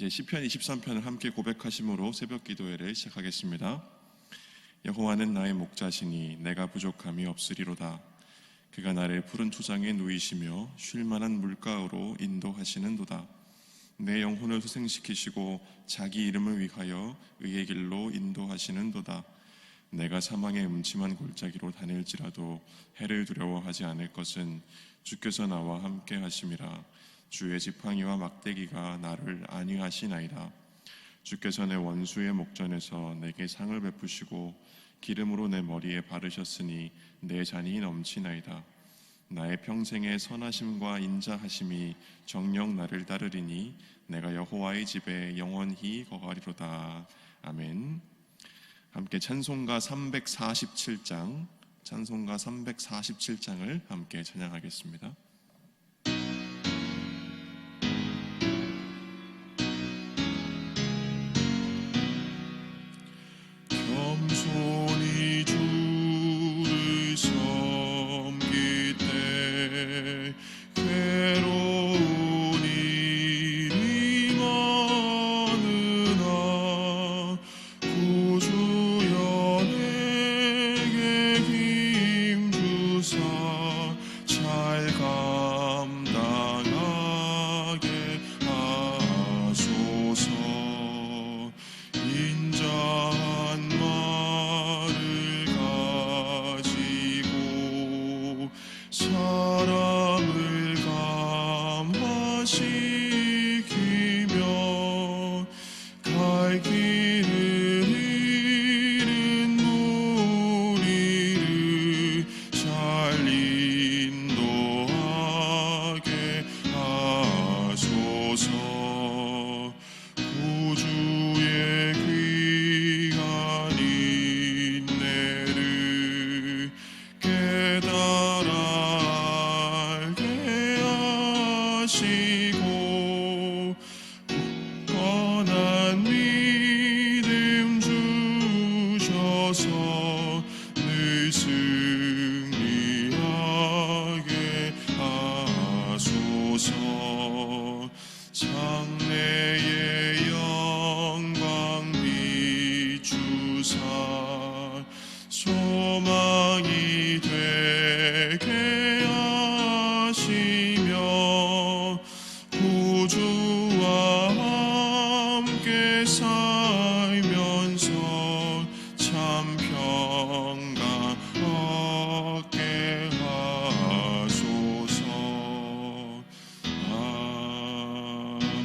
이제 시편 23편을 함께 고백하심으로 새벽 기도회를 시작하겠습니다. 여호와는 나의 목자시니 내가 부족함이 없으리로다. 그가 나를 푸른 초장에 누이시며 쉴 만한 물가로 인도하시는도다. 내 영혼을 소생시키시고 자기 이름을 위하여 의의 길로 인도하시는도다. 내가 사망의 음침한 골짜기로 다닐지라도 해를 두려워하지 않을 것은 주께서 나와 함께 하심이라. 주의 지팡이와 막대기가 나를 안위하시나이다. 주께서 내 원수의 목전에서 내게 상을 베푸시고 기름으로 내 머리에 바르셨으니 내 잔이 넘치나이다. 나의 평생의 선하심과 인자하심이 정녕 나를 따르리니 내가 여호와의 집에 영원히 거하리로다. 아멘. 함께 찬송가 347장을 함께 찬양하겠습니다. 겸손히 주를 섬길 때 괴로운 일이 많으나 구주여 내게 힘주사 잘 감당하게 하소서. 인자한 말을 가지고 사람을 감화시키며 갈 길을 잃은 무리를 잘 인도하게 하소서. 구주의 귀한 인내를 깨달아 알게 하시고 굳건한 믿음 주셔서 늘 승리하게 하소서. 장래의 영광 비추사 소망이 되게 하시며 구주와 함께 살면서 참 평강 얻게 하소서.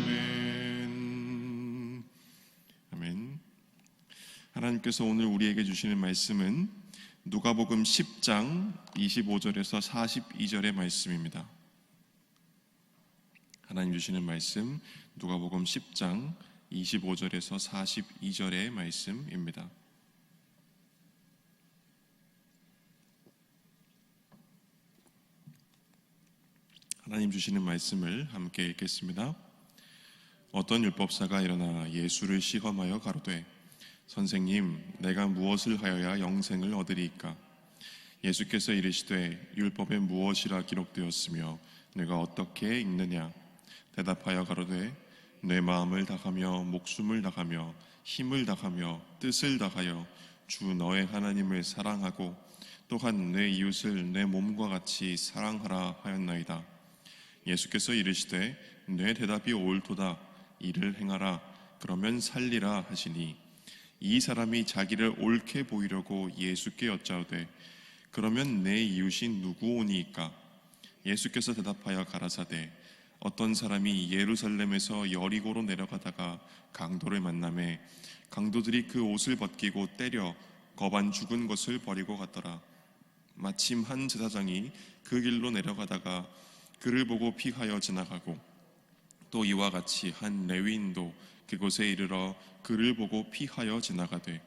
아멘. 아멘. 하나님께서 오늘 우리에게 주시는 말씀은 누가복음 10장 25절에서 42절의 말씀입니다. 하나님 주시는 말씀 누가복음 10장 25절에서 42절의 말씀입니다. 하나님 주시는 말씀을 함께 읽겠습니다. 어떤 율법사가 일어나 예수를 시험하여 가로되 선생님, 내가 무엇을 하여야 영생을 얻으리이까? 예수께서 이르시되 율법에 무엇이라 기록되었으며 내가 어떻게 읽느냐? 대답하여 가로되 내 마음을 다하며 목숨을 다하며 힘을 다하며 뜻을 다하여 주 너의 하나님을 사랑하고 또한 내 이웃을 내 몸과 같이 사랑하라 하였나이다. 예수께서 이르시되 내 대답이 옳도다. 이를 행하라. 그러면 살리라 하시니 이 사람이 자기를 옳게 보이려고 예수께 여짜오되 그러면 내 이웃이 누구오니이까? 예수께서 대답하여 가라사대 어떤 사람이 예루살렘에서 여리고로 내려가다가 강도를 만나매 강도들이 그 옷을 벗기고 때려 거반 죽은 것을 버리고 갔더라. 마침 한 제사장이 그 길로 내려가다가 그를 보고 피하여 지나가고 또 이와 같이 한 레위인도 그곳에 이르러 그를 보고 피하여 지나가되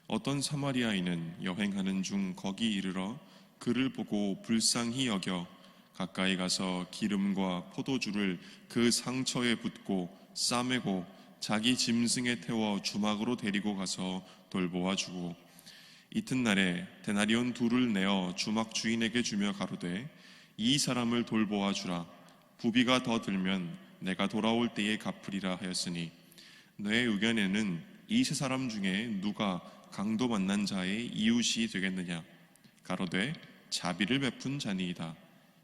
어떤 사마리아인은 여행하는 중 거기 이르러 그를 보고 불쌍히 여겨 가까이 가서 기름과 포도주를 그 상처에 붓고 싸매고 자기 짐승에 태워 주막으로 데리고 가서 돌보아 주고 이튿날에 데나리온 둘을 내어 주막 주인에게 주며 가로되 이 사람을 돌보아 주라. 부비가 더 들면 내가 돌아올 때에 갚으리라 하였으니 너의 의견에는 이 세 사람 중에 누가 강도 만난 자의 이웃이 되겠느냐? 가로되 자비를 베푼 자니이다.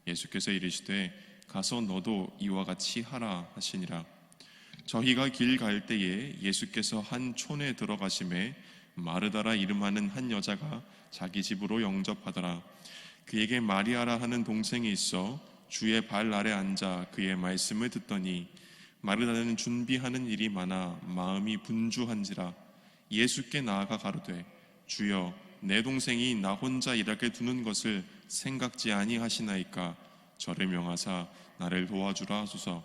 예수께서 이르시되 가서 너도 이와 같이 하라 하시니라. 저희가 길 갈 때에 예수께서 한 촌에 들어가심에 마르다라 이름하는 한 여자가 자기 집으로 영접하더라. 그에게 마리아라 하는 동생이 있어 주의 발 아래 앉아 그의 말씀을 듣더니 마르다는 준비하는 일이 많아 마음이 분주한지라. 예수께 나아가 가로되 주여 내 동생이 나 혼자 일하게 두는 것을 생각지 아니하시나이까 저를 명하사 나를 도와주라 하소서.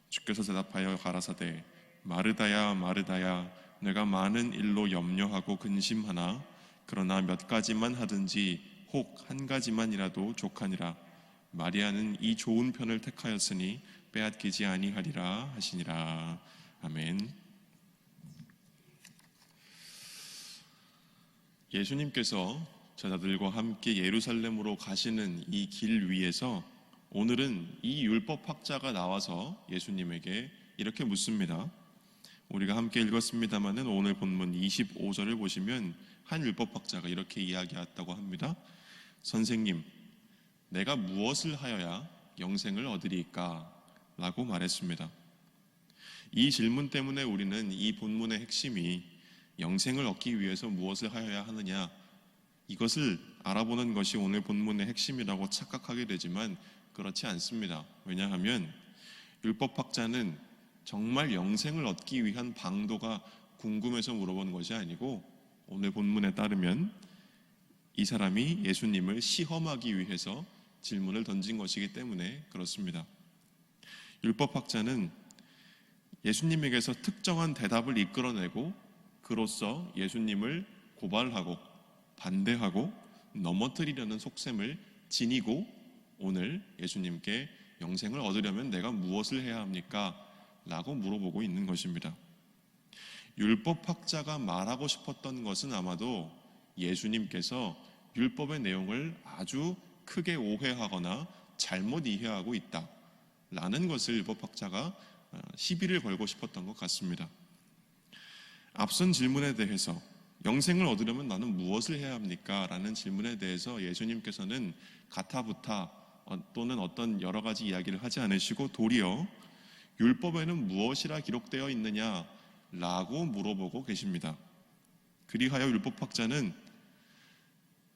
주께서 대답하여 가라사대 마르다야 마르다야 내가 많은 일로 염려하고 근심하나 그러나 몇 가지만 하든지 혹 한 가지만이라도 족하니라. 마리아는 이 좋은 편을 택하였으니 빼앗기지 아니하리라 하시니라. 아멘. 예수님께서 제자들과 함께 예루살렘으로 가시는 이 길 위에서 오늘은 이 율법학자가 나와서 예수님에게 이렇게 묻습니다. 우리가 함께 읽었습니다마는 오늘 본문 25절을 보시면 한 율법학자가 이렇게 이야기했다고 합니다. 선생님, 내가 무엇을 하여야 영생을 얻으리까? 라고 말했습니다. 이 질문 때문에 우리는 이 본문의 핵심이 영생을 얻기 위해서 무엇을 하여야 하느냐, 이것을 알아보는 것이 오늘 본문의 핵심이라고 착각하게 되지만 그렇지 않습니다. 왜냐하면 율법학자는 정말 영생을 얻기 위한 방도가 궁금해서 물어본 것이 아니고 오늘 본문에 따르면 이 사람이 예수님을 시험하기 위해서 질문을 던진 것이기 때문에 그렇습니다. 율법학자는 예수님에게서 특정한 대답을 이끌어내고 그로써 예수님을 고발하고 반대하고 넘어뜨리려는 속셈을 지니고 오늘 예수님께 영생을 얻으려면 내가 무엇을 해야 합니까? 라고 물어보고 있는 것입니다. 율법학자가 말하고 싶었던 것은 아마도 예수님께서 율법의 내용을 아주 크게 오해하거나 잘못 이해하고 있다 라는 것을 율법학자가 시비를 걸고 싶었던 것 같습니다. 앞선 질문에 대해서 영생을 얻으려면 나는 무엇을 해야 합니까? 라는 질문에 대해서 예수님께서는 가타부타 또는 어떤 여러 가지 이야기를 하지 않으시고 도리어 율법에는 무엇이라 기록되어 있느냐 라고 물어보고 계십니다. 그리하여 율법학자는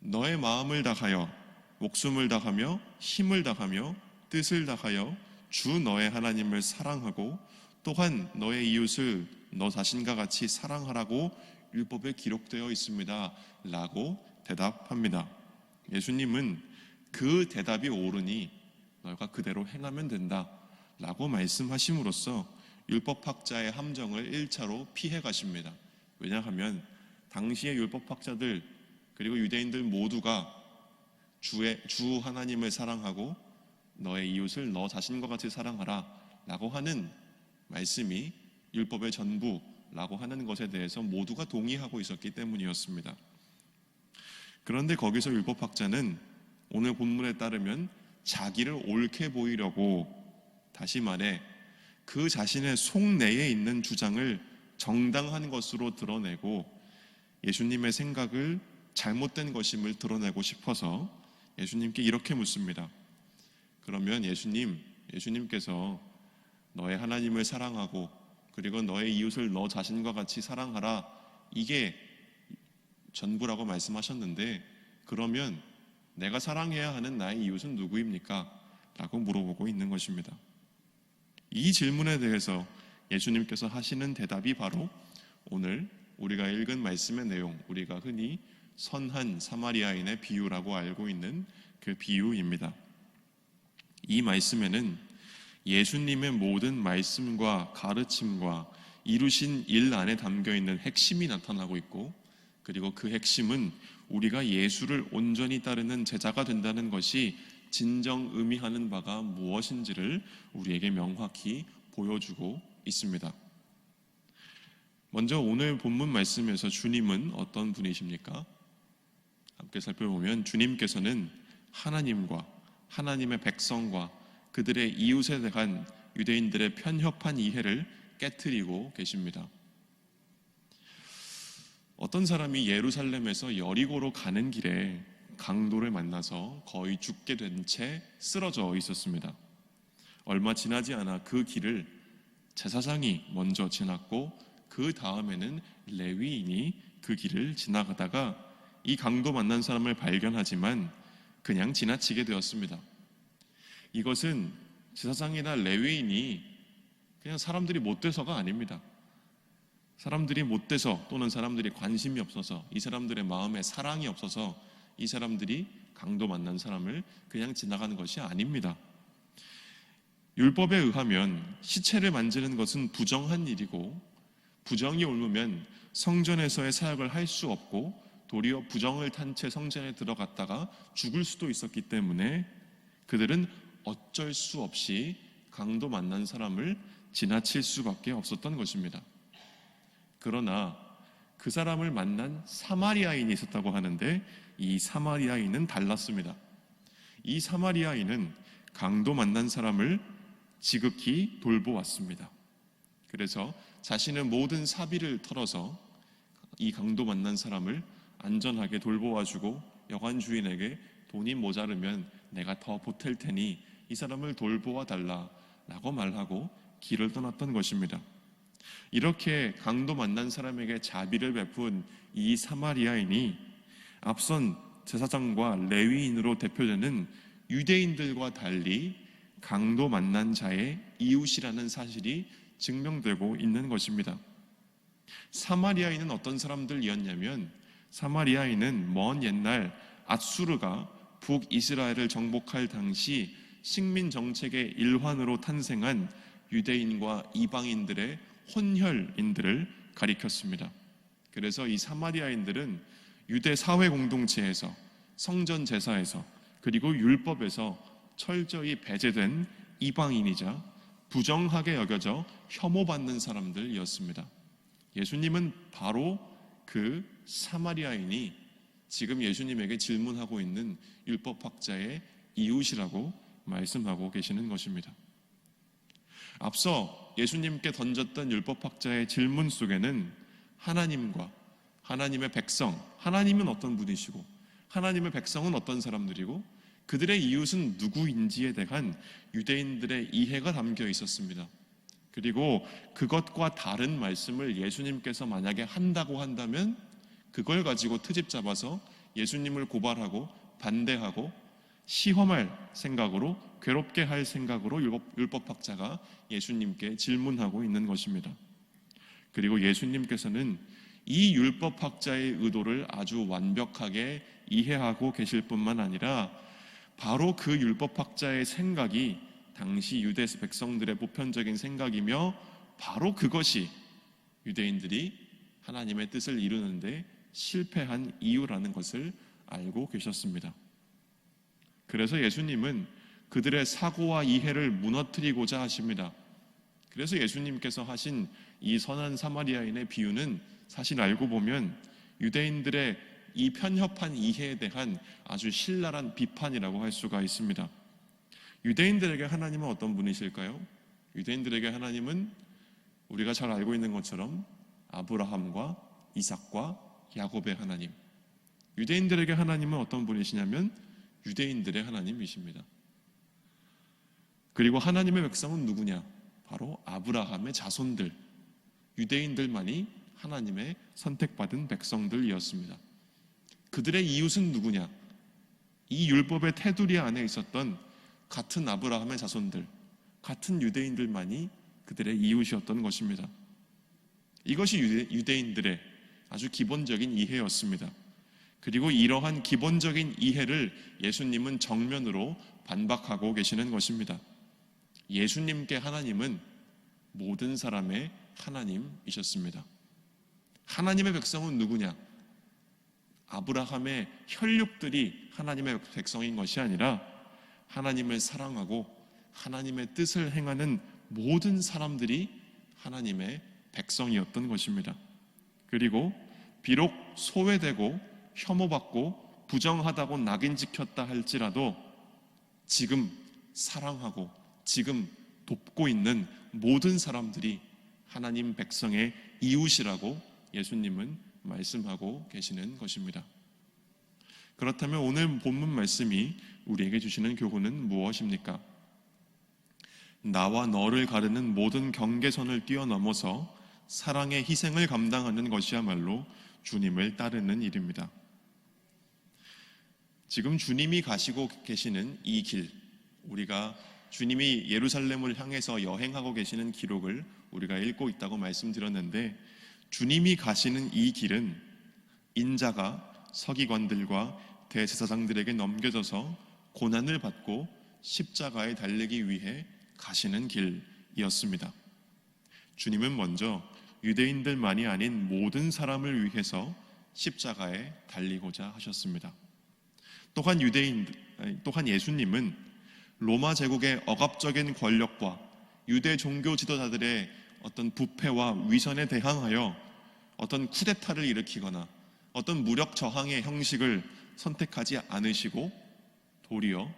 너의 마음을 다하여 목숨을 다하며 힘을 다하며 뜻을 다하여 주 너의 하나님을 사랑하고 또한 너의 이웃을 너 자신과 같이 사랑하라고 율법에 기록되어 있습니다 라고 대답합니다. 예수님은 그 대답이 옳으니 너가 그대로 행하면 된다 라고 말씀하심으로써 율법학자의 함정을 1차로 피해 가십니다. 왜냐하면 당시의 율법학자들 그리고 유대인들 모두가 주 하나님을 사랑하고 너의 이웃을 너 자신과 같이 사랑하라 라고 하는 말씀이 율법의 전부라고 하는 것에 대해서 모두가 동의하고 있었기 때문이었습니다. 그런데 거기서 율법학자는 오늘 본문에 따르면 자기를 옳게 보이려고 다시 말해 그 자신의 속내에 있는 주장을 정당한 것으로 드러내고 예수님의 생각을 잘못된 것임을 드러내고 싶어서 예수님께 이렇게 묻습니다. 그러면 예수님께서 너의 하나님을 사랑하고 그리고 너의 이웃을 너 자신과 같이 사랑하라 이게 전부라고 말씀하셨는데 그러면 내가 사랑해야 하는 나의 이웃은 누구입니까? 라고 물어보고 있는 것입니다. 이 질문에 대해서 예수님께서 하시는 대답이 바로 오늘 우리가 읽은 말씀의 내용, 우리가 흔히 선한 사마리아인의 비유라고 알고 있는 그 비유입니다. 이 말씀에는 예수님의 모든 말씀과 가르침과 이루신 일 안에 담겨있는 핵심이 나타나고 있고 그리고 그 핵심은 우리가 예수를 온전히 따르는 제자가 된다는 것이 진정 의미하는 바가 무엇인지를 우리에게 명확히 보여주고 있습니다. 먼저 오늘 본문 말씀에서 주님은 어떤 분이십니까? 함께 살펴보면 주님께서는 하나님과 하나님의 백성과 그들의 이웃에 대한 유대인들의 편협한 이해를 깨트리고 계십니다. 어떤 사람이 예루살렘에서 여리고로 가는 길에 강도를 만나서 거의 죽게 된 채 쓰러져 있었습니다. 얼마 지나지 않아 그 길을 제사장이 먼저 지났고 그 다음에는 레위인이 그 길을 지나가다가 이 강도 만난 사람을 발견하지만 그냥 지나치게 되었습니다. 이것은 제사장이나 레위인이 그냥 사람들이 못돼서가 아닙니다. 사람들이 못돼서 또는 사람들이 관심이 없어서 이 사람들의 마음에 사랑이 없어서 이 사람들이 강도 만난 사람을 그냥 지나가는 것이 아닙니다. 율법에 의하면 시체를 만지는 것은 부정한 일이고 부정이 옮으면 성전에서의 사역을 할 수 없고 도리어 부정을 탄 채 성전에 들어갔다가 죽을 수도 있었기 때문에 그들은 어쩔 수 없이 강도 만난 사람을 지나칠 수밖에 없었던 것입니다. 그러나 그 사람을 만난 사마리아인이 있었다고 하는데 이 사마리아인은 달랐습니다. 이 사마리아인은 강도 만난 사람을 지극히 돌보았습니다. 그래서 자신의 모든 사비를 털어서 이 강도 만난 사람을 안전하게 돌보아주고 여관 주인에게 돈이 모자르면 내가 더 보탤 테니 이 사람을 돌보아 달라라고 말하고 길을 떠났던 것입니다. 이렇게 강도 만난 사람에게 자비를 베푼 이 사마리아인이 앞선 제사장과 레위인으로 대표되는 유대인들과 달리 강도 만난 자의 이웃이라는 사실이 증명되고 있는 것입니다. 사마리아인은 어떤 사람들이었냐면 사마리아인은 먼 옛날 앗수르가 북이스라엘을 정복할 당시 식민 정책의 일환으로 탄생한 유대인과 이방인들의 혼혈인들을 가리켰습니다. 그래서 이 사마리아인들은 유대 사회 공동체에서 성전 제사에서 그리고 율법에서 철저히 배제된 이방인이자 부정하게 여겨져 혐오받는 사람들이었습니다. 예수님은 바로 그 사마리아인이 지금 예수님에게 질문하고 있는 율법학자의 이웃이라고 말씀하고 계시는 것입니다. 앞서 예수님께 던졌던 율법학자의 질문 속에는 하나님과 하나님의 백성, 하나님은 어떤 분이시고 하나님의 백성은 어떤 사람들이고 그들의 이웃은 누구인지에 대한 유대인들의 이해가 담겨 있었습니다. 그리고 그것과 다른 말씀을 예수님께서 만약에 한다고 한다면 그걸 가지고 트집 잡아서 예수님을 고발하고 반대하고 시험할 생각으로 괴롭게 할 생각으로 율법학자가 예수님께 질문하고 있는 것입니다. 그리고 예수님께서는 이 율법학자의 의도를 아주 완벽하게 이해하고 계실 뿐만 아니라 바로 그 율법학자의 생각이 당시 유대 백성들의 보편적인 생각이며 바로 그것이 유대인들이 하나님의 뜻을 이루는데 실패한 이유라는 것을 알고 계셨습니다. 그래서 예수님은 그들의 사고와 이해를 무너뜨리고자 하십니다. 그래서 예수님께서 하신 이 선한 사마리아인의 비유는 사실 알고 보면 유대인들의 이 편협한 이해에 대한 아주 신랄한 비판이라고 할 수가 있습니다. 유대인들에게 하나님은 어떤 분이실까요? 유대인들에게 하나님은 우리가 잘 알고 있는 것처럼 아브라함과 이삭과 야곱의 하나님. 유대인들에게 하나님은 어떤 분이시냐면 유대인들의 하나님이십니다. 그리고 하나님의 백성은 누구냐? 바로 아브라함의 자손들, 유대인들만이 하나님의 선택받은 백성들이었습니다. 그들의 이웃은 누구냐? 이 율법의 테두리 안에 있었던 같은 아브라함의 자손들, 같은 유대인들만이 그들의 이웃이었던 것입니다. 이것이 유대인들의 아주 기본적인 이해였습니다. 그리고 이러한 기본적인 이해를 예수님은 정면으로 반박하고 계시는 것입니다. 예수님께 하나님은 모든 사람의 하나님이셨습니다. 하나님의 백성은 누구냐? 아브라함의 혈육들이 하나님의 백성인 것이 아니라 하나님을 사랑하고 하나님의 뜻을 행하는 모든 사람들이 하나님의 백성이었던 것입니다. 그리고 비록 소외되고 혐오받고 부정하다고 낙인 찍혔다 할지라도 지금 사랑하고 지금 돕고 있는 모든 사람들이 하나님 백성의 이웃이라고 예수님은 말씀하고 계시는 것입니다. 그렇다면 오늘 본문 말씀이 우리에게 주시는 교훈은 무엇입니까? 나와 너를 가르는 모든 경계선을 뛰어넘어서 사랑의 희생을 감당하는 것이야말로 주님을 따르는 일입니다. 지금 주님이 가시고 계시는 이 길, 우리가 주님이 예루살렘을 향해서 여행하고 계시는 기록을 우리가 읽고 있다고 말씀드렸는데, 주님이 가시는 이 길은 인자가 서기관들과 대제사장들에게 넘겨져서 고난을 받고 십자가에 달리기 위해 가시는 길이었습니다. 주님은 먼저 유대인들만이 아닌 모든 사람을 위해서 십자가에 달리고자 하셨습니다. 또한 예수님은 로마 제국의 억압적인 권력과 유대 종교 지도자들의 어떤 부패와 위선에 대항하여 어떤 쿠데타를 일으키거나 어떤 무력 저항의 형식을 선택하지 않으시고 도리어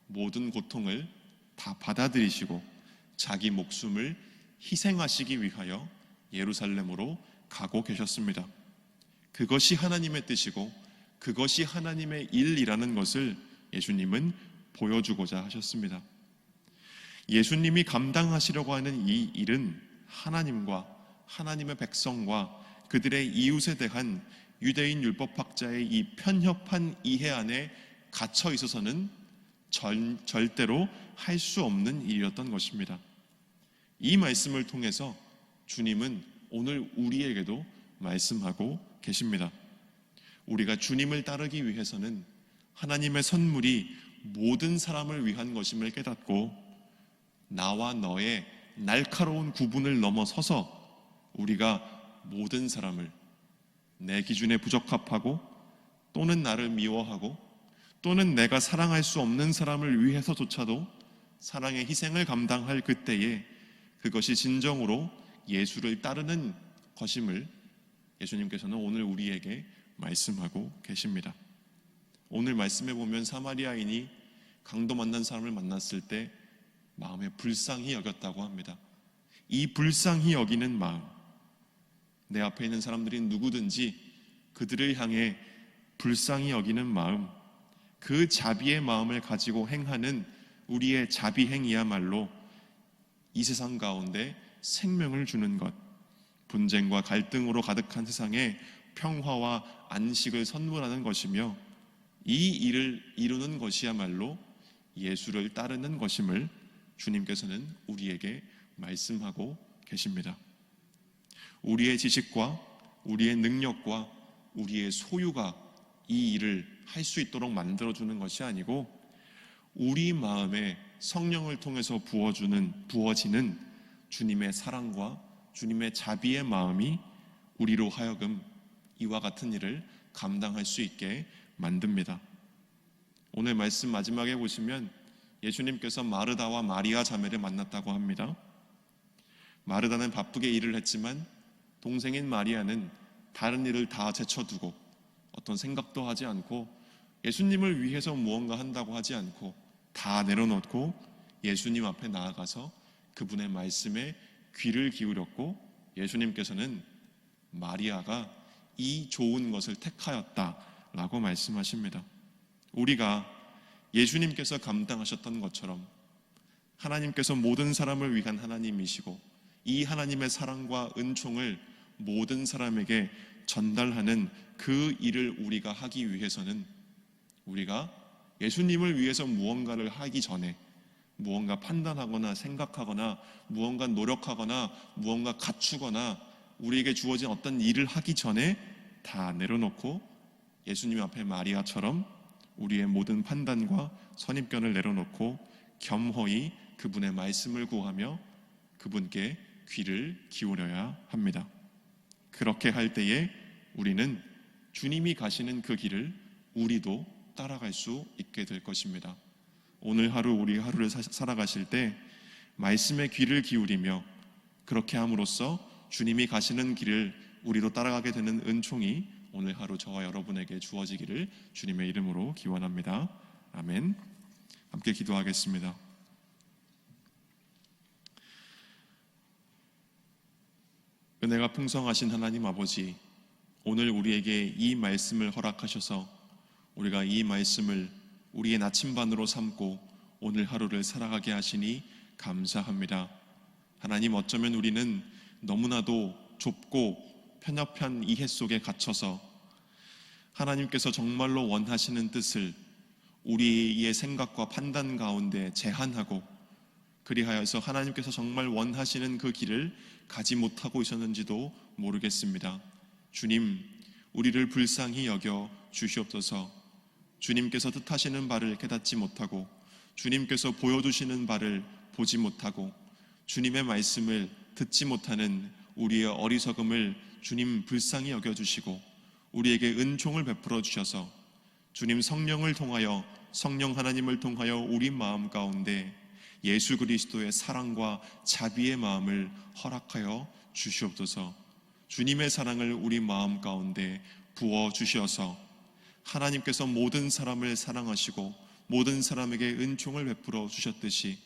모든 고통을 다 받아들이시고 자기 목숨을 희생하시기 위하여 예루살렘으로 가고 계셨습니다. 그것이 하나님의 뜻이고 그것이 하나님의 일이라는 것을 예수님은 보여주고자 하셨습니다. 예수님이 감당하시려고 하는 이 일은 하나님과 하나님의 백성과 그들의 이웃에 대한 유대인 율법학자의 이 편협한 이해 안에 갇혀 있어서는 절대로 할 수 없는 일이었던 것입니다. 이 말씀을 통해서 주님은 오늘 우리에게도 말씀하고 계십니다. 우리가 주님을 따르기 위해서는 하나님의 선물이 모든 사람을 위한 것임을 깨닫고 나와 너의 날카로운 구분을 넘어서서 우리가 모든 사람을 내 기준에 부적합하고 또는 나를 미워하고 또는 내가 사랑할 수 없는 사람을 위해서조차도 사랑의 희생을 감당할 그때에 그것이 진정으로 예수를 따르는 것임을 예수님께서는 오늘 우리에게 말씀하고 계십니다. 오늘 말씀해 보면 사마리아인이 강도 만난 사람을 만났을 때 마음에 불쌍히 여겼다고 합니다. 이 불쌍히 여기는 마음, 내 앞에 있는 사람들이 누구든지 그들을 향해 불쌍히 여기는 마음, 그 자비의 마음을 가지고 행하는 우리의 자비 행위야말로 이 세상 가운데 생명을 주는 것, 분쟁과 갈등으로 가득한 세상에 평화와 안식을 선물하는 것이며 이 일을 이루는 것이야말로 예수를 따르는 것임을 주님께서는 우리에게 말씀하고 계십니다. 우리의 지식과 우리의 능력과 우리의 소유가 이 일을 할 수 있도록 만들어주는 것이 아니고 우리 마음에 성령을 통해서 부어지는 주님의 사랑과 주님의 자비의 마음이 우리로 하여금 이와 같은 일을 감당할 수 있게 만듭니다. 오늘 말씀 마지막에 보시면 예수님께서 마르다와 마리아 자매를 만났다고 합니다. 마르다는 바쁘게 일을 했지만 동생인 마리아는 다른 일을 다 제쳐두고 어떤 생각도 하지 않고 예수님을 위해서 무언가 한다고 하지 않고 다 내려놓고 예수님 앞에 나아가서 그분의 말씀에 귀를 기울였고 예수님께서는 마리아가 이 좋은 것을 택하였다라고 말씀하십니다. 우리가 예수님께서 감당하셨던 것처럼 하나님께서 모든 사람을 위한 하나님이시고 이 하나님의 사랑과 은총을 모든 사람에게 전달하는 그 일을 우리가 하기 위해서는 우리가 예수님을 위해서 무언가를 하기 전에 무언가 판단하거나 생각하거나 무언가 노력하거나 무언가 갖추거나 우리에게 주어진 어떤 일을 하기 전에 다 내려놓고 예수님 앞에 마리아처럼 우리의 모든 판단과 선입견을 내려놓고 겸허히 그분의 말씀을 구하며 그분께 귀를 기울여야 합니다. 그렇게 할 때에 우리는 주님이 가시는 그 길을 우리도 따라갈 수 있게 될 것입니다. 오늘 하루 우리 하루를 살아가실 때 말씀에 귀를 기울이며 그렇게 함으로써 주님이 가시는 길을 우리도 따라가게 되는 은총이 오늘 하루 저와 여러분에게 주어지기를 주님의 이름으로 기원합니다. 아멘. 함께 기도하겠습니다. 은혜가 풍성하신 하나님 아버지, 오늘 우리에게 이 말씀을 허락하셔서 우리가 이 말씀을 우리의 나침반으로 삼고 오늘 하루를 살아가게 하시니 감사합니다. 하나님, 어쩌면 우리는 너무나도 좁고 편협한 이해 속에 갇혀서 하나님께서 정말로 원하시는 뜻을 우리의 생각과 판단 가운데 제한하고, 그리하여서 하나님께서 정말 원하시는 그 길을 가지 못하고 있었는지도 모르겠습니다. 주님, 우리를 불쌍히 여겨 주시옵소서. 주님께서 뜻하시는 바를 깨닫지 못하고, 주님께서 보여주시는 바를 보지 못하고, 주님의 말씀을 듣지 못하는 우리의 어리석음을 주님 불쌍히 여겨주시고 우리에게 은총을 베풀어 주셔서 주님 성령을 통하여, 성령 하나님을 통하여 우리 마음 가운데 예수 그리스도의 사랑과 자비의 마음을 허락하여 주시옵소서. 주님의 사랑을 우리 마음 가운데 부어 주셔서 하나님께서 모든 사람을 사랑하시고 모든 사람에게 은총을 베풀어 주셨듯이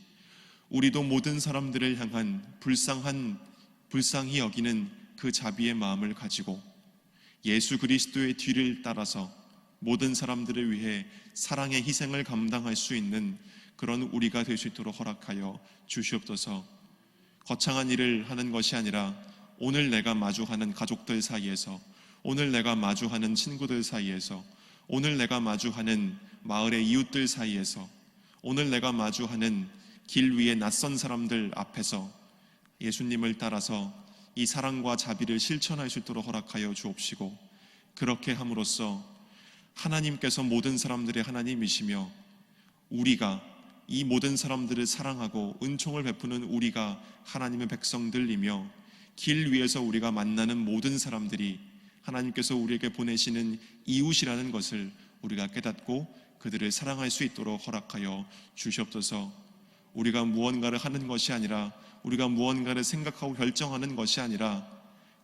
우리도 모든 사람들을 향한 불쌍히 여기는 그 자비의 마음을 가지고 예수 그리스도의 뒤를 따라서 모든 사람들을 위해 사랑의 희생을 감당할 수 있는 그런 우리가 될 수 있도록 허락하여 주시옵소서. 거창한 일을 하는 것이 아니라 오늘 내가 마주하는 가족들 사이에서, 오늘 내가 마주하는 친구들 사이에서, 오늘 내가 마주하는 마을의 이웃들 사이에서, 오늘 내가 마주하는 길 위에 낯선 사람들 앞에서 예수님을 따라서 이 사랑과 자비를 실천할 수 있도록 허락하여 주옵시고, 그렇게 함으로써 하나님께서 모든 사람들의 하나님이시며 우리가 이 모든 사람들을 사랑하고 은총을 베푸는 우리가 하나님의 백성들이며 길 위에서 우리가 만나는 모든 사람들이 하나님께서 우리에게 보내시는 이웃이라는 것을 우리가 깨닫고 그들을 사랑할 수 있도록 허락하여 주시옵소서. 우리가 무언가를 하는 것이 아니라, 우리가 무언가를 생각하고 결정하는 것이 아니라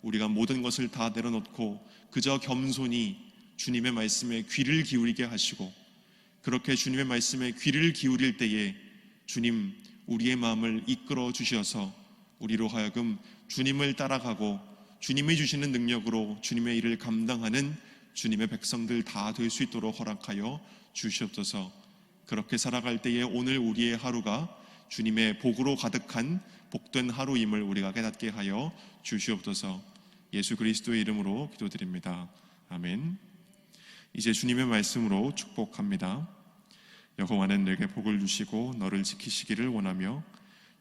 우리가 모든 것을 다 내려놓고 그저 겸손히 주님의 말씀에 귀를 기울이게 하시고, 그렇게 주님의 말씀에 귀를 기울일 때에 주님 우리의 마음을 이끌어 주셔서 우리로 하여금 주님을 따라가고 주님이 주시는 능력으로 주님의 일을 감당하는 주님의 백성들 다 될 수 있도록 허락하여 주시옵소서. 그렇게 살아갈 때에 오늘 우리의 하루가 주님의 복으로 가득한 복된 하루임을 우리가 깨닫게 하여 주시옵소서. 예수 그리스도의 이름으로 기도드립니다. 아멘. 이제 주님의 말씀으로 축복합니다. 여호와는 내게 복을 주시고 너를 지키시기를 원하며,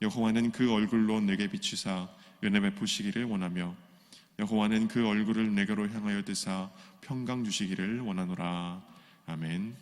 여호와는 그 얼굴로 내게 비추사 은혜 베푸시기를 원하며, 여호와는 그 얼굴을 내게로 향하여 드사 평강 주시기를 원하노라. 아멘.